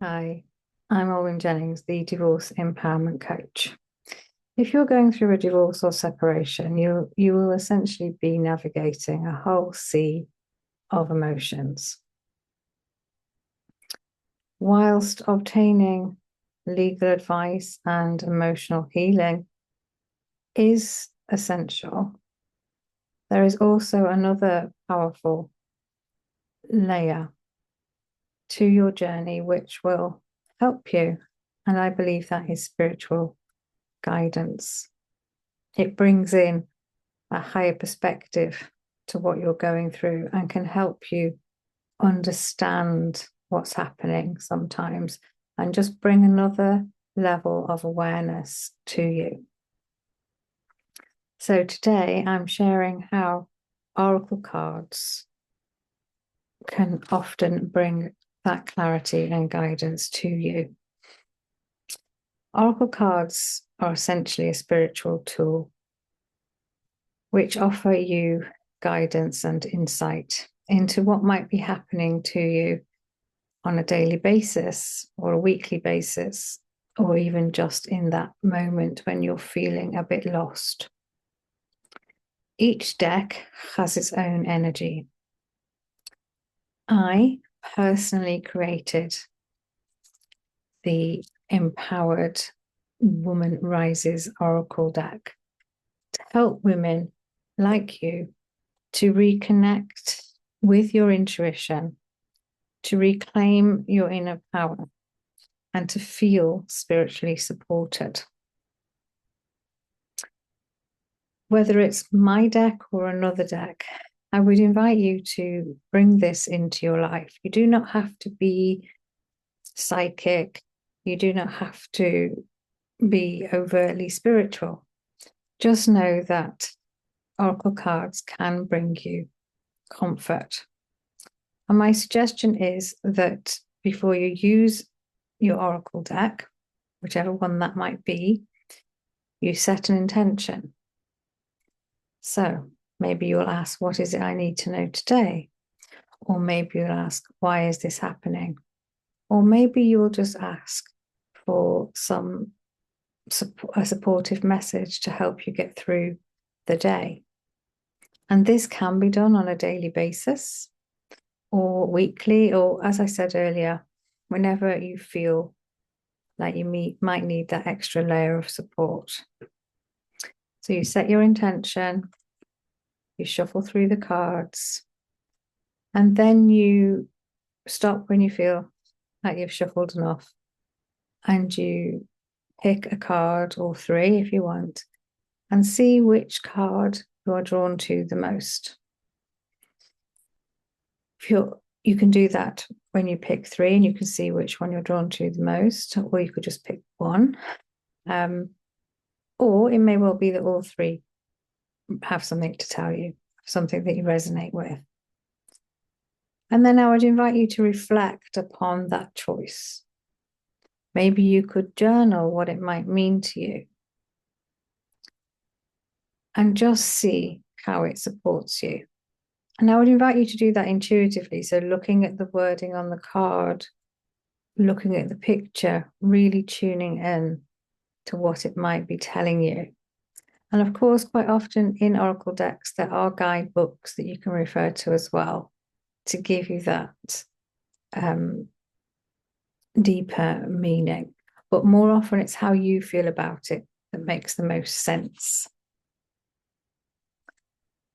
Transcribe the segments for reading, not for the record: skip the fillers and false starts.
Hi, I'm Olwyn Jennings, the divorce empowerment coach. If you're going through a divorce or separation, you will essentially be navigating a whole sea of emotions. Whilst obtaining legal advice and emotional healing is essential, there is also another powerful layer to your journey which will help you. And I believe that is spiritual guidance. It brings in a higher perspective to what you're going through and can help you understand what's happening sometimes and just bring another level of awareness to you. So today I'm sharing how oracle cards can often bring that clarity and guidance to you. Oracle cards are essentially a spiritual tool which offer you guidance and insight into what might be happening to you on a daily basis or a weekly basis, or even just in that moment when you're feeling a bit lost. Each deck has its own energy. I personally created the Empowered Woman Rises Oracle deck to help women like you to reconnect with your intuition, to reclaim your inner power, and to feel spiritually supported. Whether it's my deck or another deck, I would invite you to bring this into your life. You do not have to be psychic. You do not have to be overtly spiritual. Just know that oracle cards can bring you comfort. And my suggestion is that before you use your oracle deck, whichever one that might be, you set an intention. So maybe you'll ask, what is it I need to know today? Or maybe you'll ask, why is this happening? Or maybe you'll just ask for a supportive message to help you get through the day. And this can be done on a daily basis or weekly, or as I said earlier, whenever you feel like you might need that extra layer of support. So you set your intention, you shuffle through the cards, and then you stop when you feel like you've shuffled enough, and you pick a card or three if you want, and see which card you are drawn to the most. You can do that when you pick three, and you can see which one you're drawn to the most, or you could just pick one. Or it may well be that all three have something to tell you, something that you resonate with. And then I would invite you to reflect upon that choice. Maybe you could journal what it might mean to you and just see how it supports you. And I would invite you to do that intuitively. So looking at the wording on the card, looking at the picture, really tuning in to what it might be telling you. And of course, quite often in Oracle decks, there are guidebooks that you can refer to as well to give you that deeper meaning. But more often, it's how you feel about it that makes the most sense.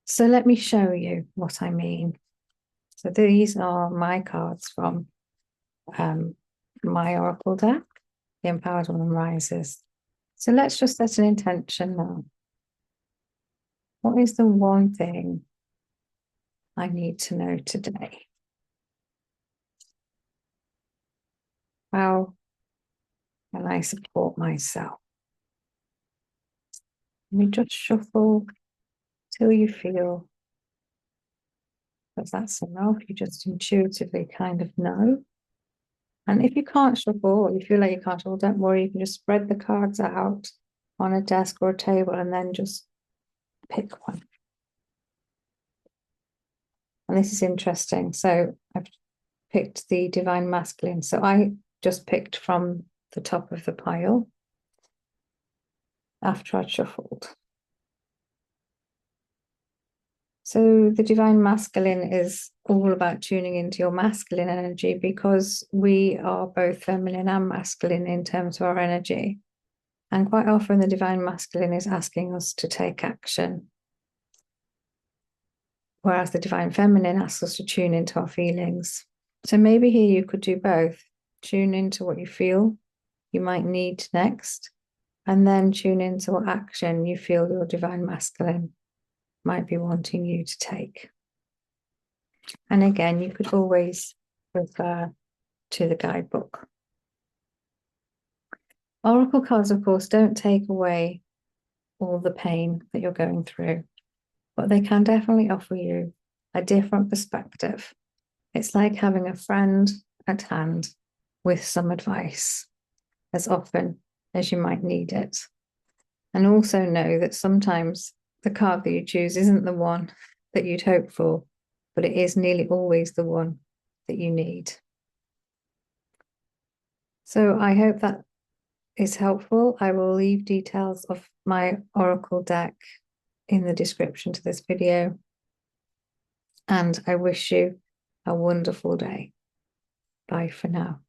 So let me show you what I mean. So these are my cards from my Oracle deck, the Empowered Woman Rises. So let's just set an intention now. What is the one thing I need to know today? How can I support myself? Let me just shuffle till you feel that that's enough. You just intuitively kind of know. And if you can't shuffle or you feel like you can't shuffle, don't worry. You can just spread the cards out on a desk or a table and then just pick one. And this is interesting. So I've picked the Divine Masculine. So I just picked from the top of the pile after I'd shuffled. So the divine masculine is all about tuning into your masculine energy, because we are both feminine and masculine in terms of our energy. And quite often the divine masculine is asking us to take action, whereas the divine feminine asks us to tune into our feelings. So maybe here you could do both. Tune into what you feel you might need next, and then tune into what action you feel your divine masculine might be wanting you to take. And again, you could always refer to the guidebook. Oracle cards, of course, don't take away all the pain that you're going through, but they can definitely offer you a different perspective. It's like having a friend at hand with some advice as often as you might need it. And also know that sometimes the card that you choose isn't the one that you'd hope for, but it is nearly always the one that you need. So I hope that is helpful. I will leave details of my Oracle deck in the description to this video. And I wish you a wonderful day. Bye for now.